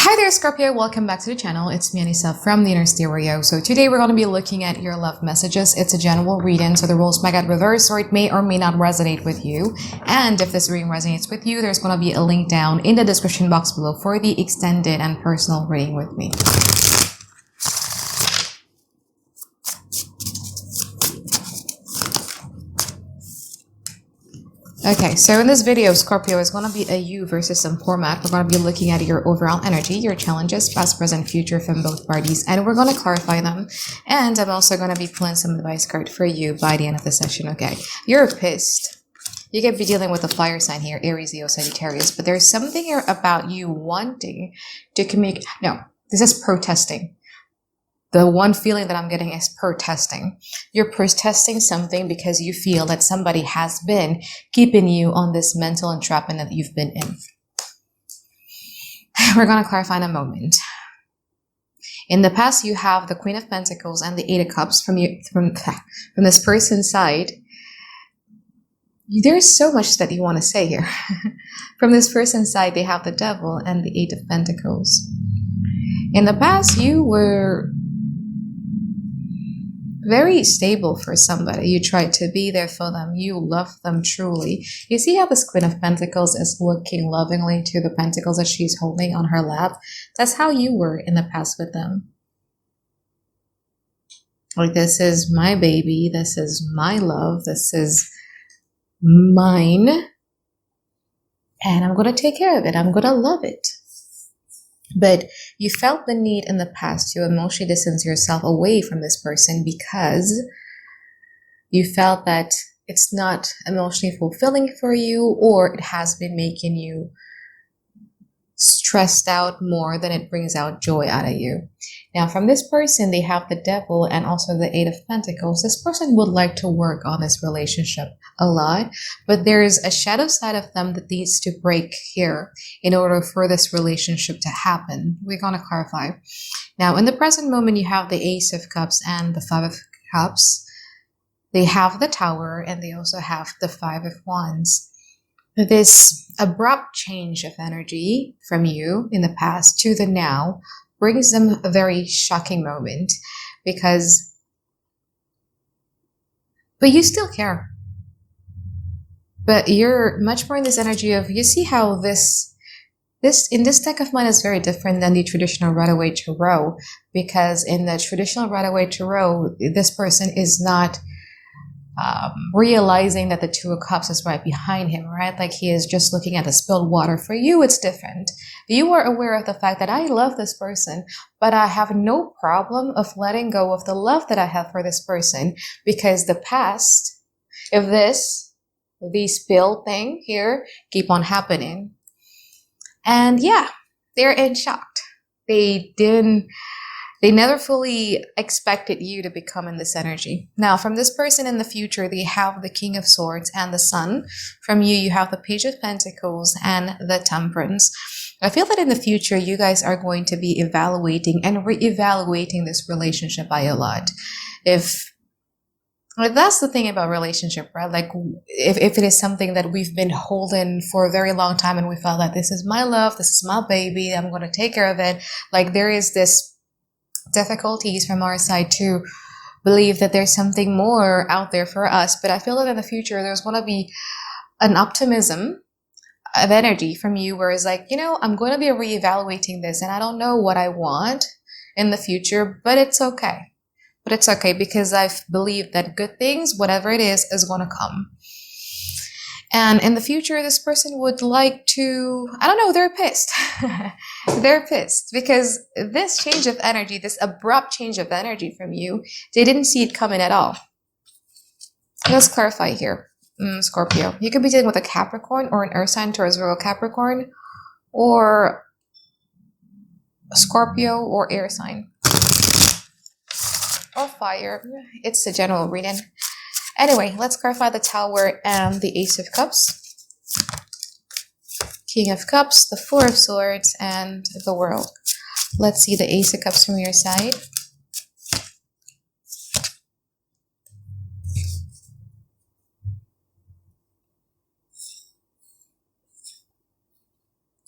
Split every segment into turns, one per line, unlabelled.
Hi there, Scorpio. Welcome back to the channel. It's me, Anisa from the Inner Stereo. So today we're going to be looking at your love messages. It's a general reading, so the rules might get reversed or it may or may not resonate with you. And if this reading resonates with you, there's going to be a link down in the description box below for the extended and personal reading with me. Okay, so in this video, Scorpio, is going to be a you versus some format. We're going to be looking at your overall energy, your challenges, past, present, future from both parties, and we're going to clarify them. And I'm also going to be pulling some advice card for you by the end of the session, okay? You're pissed. You could be dealing with a fire sign here, Aries, Leo, Sagittarius, but there's something here about you wanting to communicate. No, this is protesting. The one feeling that I'm getting is protesting. You're protesting something because you feel that somebody has been keeping you on this mental entrapment that you've been in. We're going to clarify in a moment. In the past, you have the Queen of Pentacles and the Eight of Cups from this person's side. There's so much that you want to say here. From this person's side, they have the Devil and the Eight of Pentacles. In the past, you were very stable for somebody. You tried to be there for them. You love them truly. You see how this Queen of Pentacles is looking lovingly to the pentacles that she's holding on her lap? That's how you were in the past with them. Like, this is my baby. This is my love. This is mine. And I'm going to take care of it. I'm going to love it. But you felt the need in the past to emotionally distance yourself away from this person because you felt that it's not emotionally fulfilling for you, or it has been making you stressed out more than it brings out joy out of you. Now, from this person, they have the Devil and also the Eight of Pentacles. This person would like to work on this relationship a lot, but there's a shadow side of them that needs to break here in order for this relationship to happen. We're going to clarify. Now, in the present moment, you have the Ace of Cups and the Five of Cups. They have the Tower and they also have the Five of Wands. This abrupt change of energy from you in the past to the now brings them a very shocking moment but you still care. But you're much more in this energy of, you see how this in this deck of mine is very different than the traditional Rider-Waite Tarot, because in the traditional Rider-Waite Tarot, this person is not realizing that the Two of Cups is right behind him, right? Like, he is just looking at the spilled water. For you, it's different. You are aware of the fact that I love this person, but I have no problem of letting go of the love that I have for this person, because the past, if the spill thing here keep on happening. And yeah, they're in shock. They never fully expected you to become in this energy. Now, from this person in the future, they have the King of Swords and the Sun. From you, you have the Page of Pentacles and the Temperance. I feel that in the future, you guys are going to be evaluating and re-evaluating this relationship by a lot. That's the thing about relationship, right? Like, if it is something that we've been holding for a very long time and we felt that this is my love, this is my baby, I'm going to take care of it. Like, there is this difficulties from our side to believe that there's something more out there for us. But I feel that in the future, there's going to be an optimism of energy from you where it's like, I'm going to be reevaluating this and I don't know what I want in the future, but it's okay. But it's okay because I've believed that good things, whatever it is going to come. And in the future, this person would like to, I don't know, they're pissed. They're pissed because this change of energy, this abrupt change of energy from you, they didn't see it coming at all. Let's clarify here, Scorpio. You could be dealing with a Capricorn or an Earth sign, Taurus, Virgo, Capricorn, or Scorpio or air sign. Or fire. It's a general reading. Anyway, let's clarify the Tower and the Ace of Cups, King of Cups, the Four of Swords, and the World. Let's see the Ace of Cups from your side.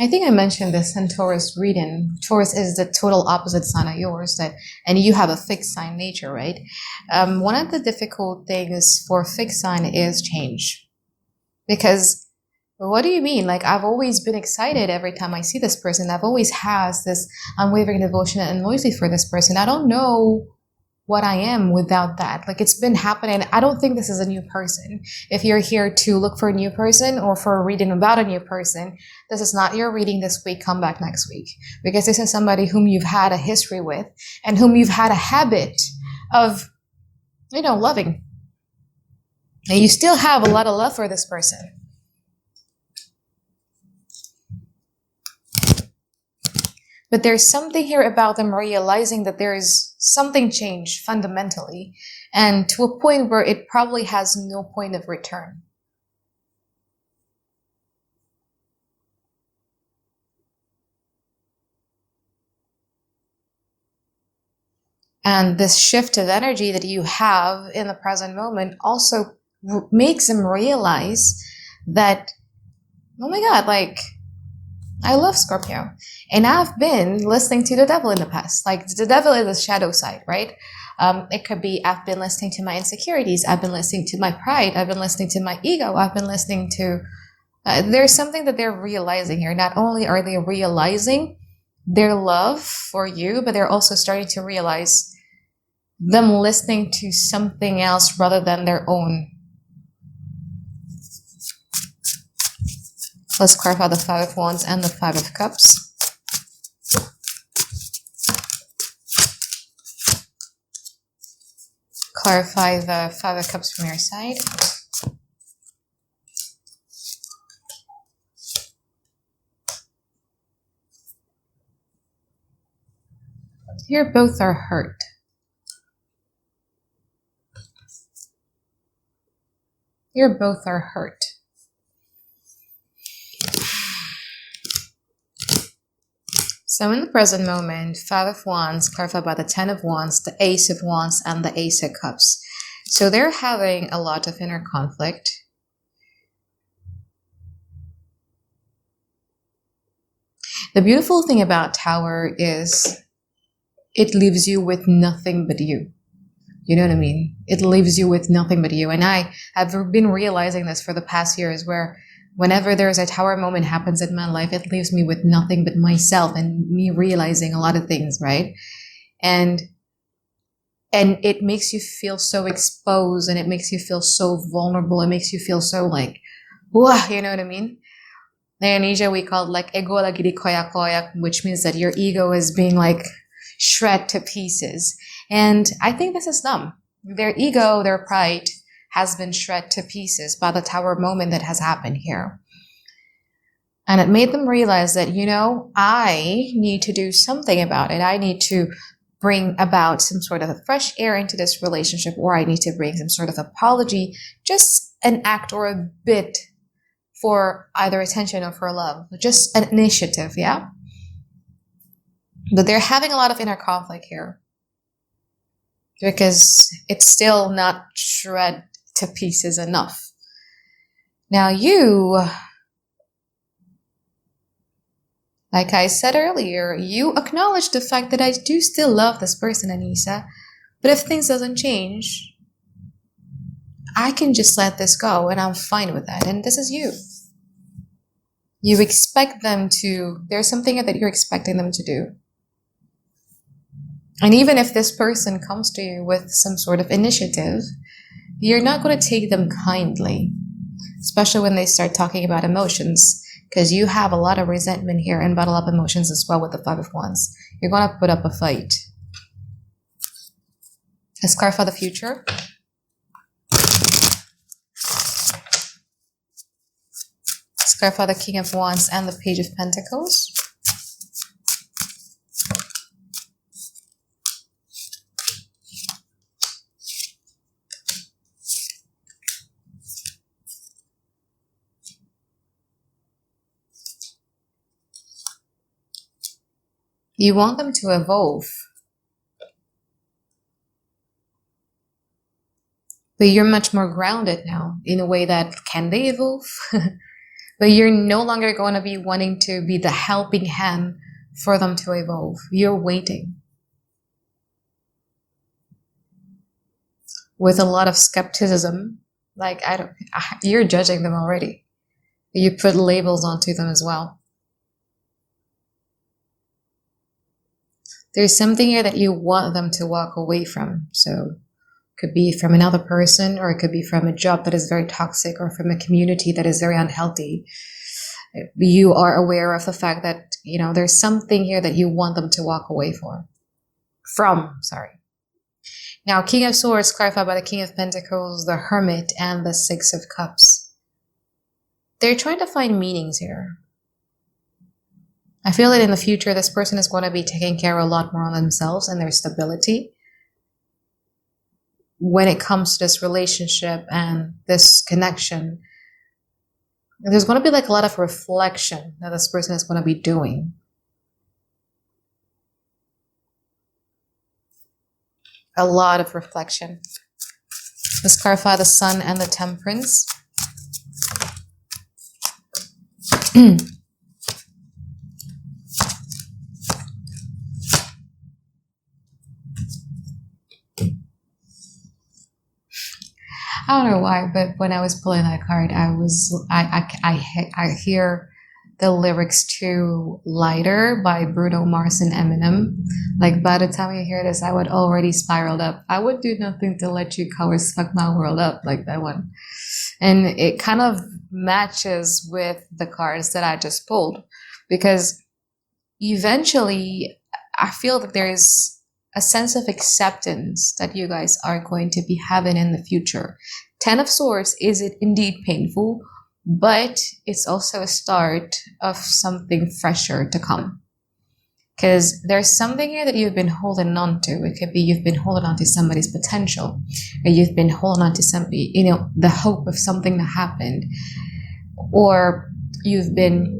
I think I mentioned this in Taurus reading. Taurus is the total opposite sign of yours, and you have a fixed sign nature, right? One of the difficult things for fixed sign is change. Because what do you mean? Like, I've always been excited every time I see this person. I've always has this unwavering devotion and loyalty for this person. I don't know what I am without that. Like, it's been happening. I don't think this is a new person. If you're here to look for a new person or for a reading about a new person, this is not your reading this week. Come back next week, because this is somebody whom you've had a history with and whom you've had a habit of, loving. And you still have a lot of love for this person. But there's something here about them realizing that there is something changed fundamentally, and to a point where it probably has no point of return. And this shift of energy that you have in the present moment also makes them realize that, oh my God, like, I love Scorpio. And I've been listening to the devil in the past. Like, the devil is the shadow side, right? It could be, I've been listening to my insecurities. I've been listening to my pride. I've been listening to my ego. I've been listening to, there's something that they're realizing here. Not only are they realizing their love for you, but they're also starting to realize them listening to something else rather than their own. Let's clarify the Five of Wands and the Five of Cups. Clarify the Five of Cups from your side. Here both are hurt. Here both are hurt. So in the present moment, Five of Wands, clarified by the Ten of Wands, the Ace of Wands, and the Ace of Cups. So they're having a lot of inner conflict. The beautiful thing about Tower is it leaves you with nothing but you. You know what I mean? It leaves you with nothing but you. And I have been realizing this for the past years, where whenever there's a Tower moment happens in my life, it leaves me with nothing but myself and me realizing a lot of things, right? And it makes you feel so exposed, and it makes you feel so vulnerable. It makes you feel so like, whoa, you know what I mean? In Asia, we call it like ego lagi koyak koyak, which means that your ego is being like shred to pieces. And I think this is them. Their ego, their pride has been shred to pieces by the Tower moment that has happened here. And it made them realize that, I need to do something about it. I need to bring about some sort of a fresh air into this relationship, or I need to bring some sort of apology, just an act or a bit for either attention or for love, just an initiative, yeah? But they're having a lot of inner conflict here, because it's still not shred to pieces enough. Now you, like I said earlier, you acknowledge the fact that I do still love this person, Anisa, but if things doesn't change, I can just let this go, and I'm fine with that. And this is you. You expect them to, there's something that you're expecting them to do. And even if this person comes to you with some sort of initiative, you're not going to take them kindly, especially when they start talking about emotions, because you have a lot of resentment here and bottle up emotions as well with the Five of Wands. You're going to put up a fight. Let's clarify the future. Let's clarify the King of Wands and the Page of Pentacles. You want them to evolve, but you're much more grounded now in a way that, can they evolve? but you're no longer going to be wanting to be the helping hand for them to evolve. You're waiting with a lot of skepticism. Like, you're judging them already. You put labels onto them as well. There's something here that you want them to walk away from. So it could be from another person, or it could be from a job that is very toxic, or from a community that is very unhealthy. You are aware of the fact that, there's something here that you want them to walk away from. Now, King of Swords clarified by the King of Pentacles, the Hermit, and the Six of Cups. They're trying to find meanings here. I feel that in the future, this person is going to be taking care a lot more on themselves and their stability when it comes to this relationship and this connection. There's going to be like a lot of reflection that this person is going to be doing. A lot of reflection. Let's clarify the Sun and the Temperance. I don't know why, but when I was pulling that card, I hear the lyrics to Lighter by Bruno Mars and Eminem. Like, by the time you hear this, I would already spiraled up. I would do nothing to let you colors fuck my world up, like that one. And it kind of matches with the cards that I just pulled, because eventually I feel that there's a sense of acceptance that you guys are going to be having in the future. 10 of Swords is indeed painful, but it's also a start of something fresher to come. Because there's something here that you've been holding on to. It could be you've been holding on to somebody's potential, or you've been holding on to somebody, the hope of something that happened, or you've been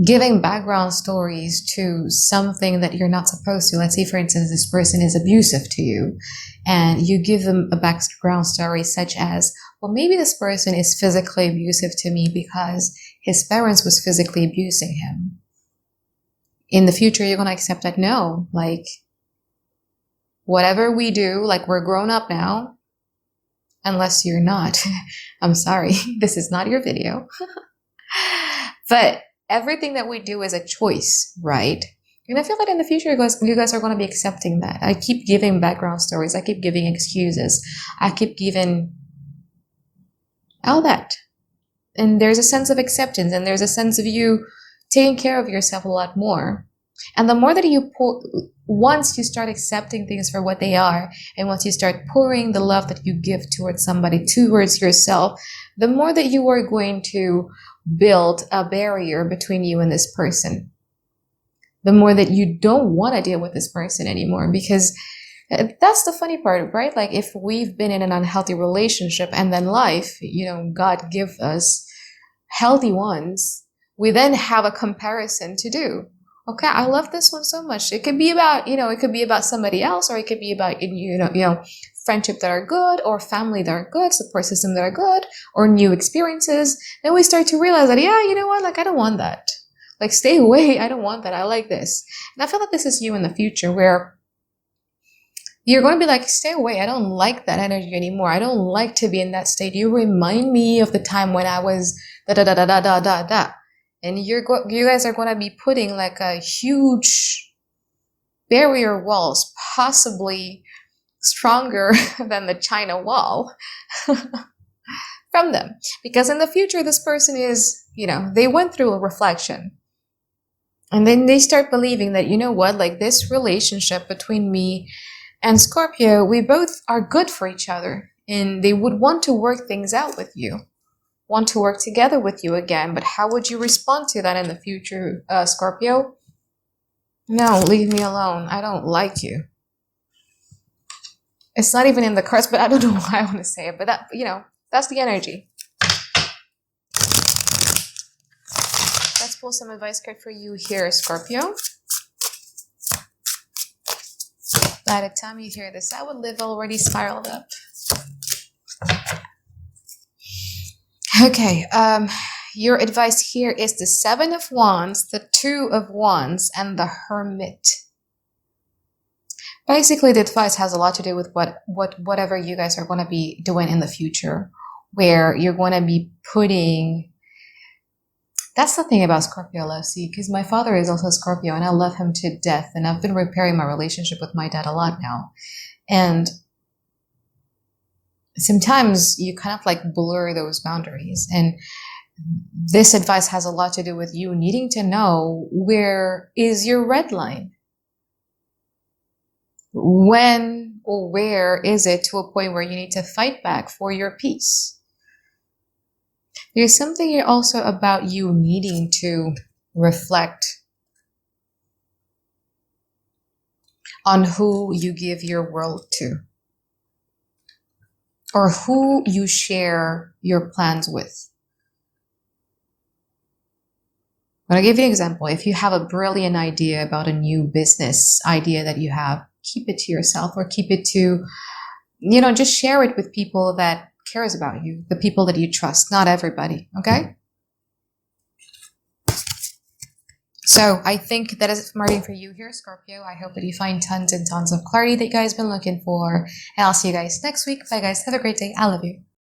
giving background stories to something that you're not supposed to. Let's say, for instance, this person is abusive to you, and you give them a background story such as, well, maybe this person is physically abusive to me because his parents was physically abusing him. In the future, you're going to accept that, no, like, whatever we do, like, we're grown up now, unless you're not. I'm sorry, this is not your video. But everything that we do is a choice, right? And I feel that in the future, you guys are going to be accepting that. I keep giving background stories. I keep giving excuses. I keep giving all that. And there's a sense of acceptance, and there's a sense of you taking care of yourself a lot more. And the more that once you start accepting things for what they are, and once you start pouring the love that you give towards somebody, towards yourself, the more that you are going to build a barrier between you and this person. The more that you don't want to deal with this person anymore, because that's the funny part, right? Like, if we've been in an unhealthy relationship and then life, God give us healthy ones, we then have a comparison to do. Okay, I love this one so much. It could be about, it could be about somebody else, or it could be about, friendship that are good, or family that are good, support system that are good, or new experiences. Then we start to realize that, yeah, you know what? Like, I don't want that. Like, stay away. I don't want that. I like this. And I feel like this is you in the future, where you're going to be like, stay away. I don't like that energy anymore. I don't like to be in that state. You remind me of the time when I was da da da da da da da da. And you guys are going to be putting like a huge barrier walls, possibly stronger than the China wall, from them. Because in the future, this person is, they went through a reflection. And then they start believing that, like, this relationship between me and Scorpio, we both are good for each other. And they would want to work things out with you, want to work together with you again. But how would you respond to that in the future, Scorpio? No, leave me alone. I don't like you. It's not even in the cards, but I don't know why I want to say it. But that, that's the energy. Let's pull some advice card for you here, Scorpio. By the time you hear this, I would live already spiraled up. Okay, your advice here is the Seven of Wands, the Two of Wands, and the Hermit. Basically, the advice has a lot to do with whatever you guys are going to be doing in the future, where you're going to be putting. That's the thing about Scorpio, Leslie, because my father is also Scorpio, and I love him to death, and I've been repairing my relationship with my dad a lot now, and sometimes you kind of like blur those boundaries, and this advice has a lot to do with you needing to know where is your red line. When or where is it to a point where you need to fight back for your peace? There's something here also about you needing to reflect on who you give your world to, or who you share your plans with. I'm going to give you an example. If you have a brilliant idea about a new business idea that you have, keep it to yourself, or keep it to, just share it with people that cares about you, the people that you trust, not everybody, okay? So I think that is it from reading for you here, Scorpio. I hope that you find tons and tons of clarity that you guys have been looking for, and I'll see you guys next week. Bye guys, have a great day. I love you.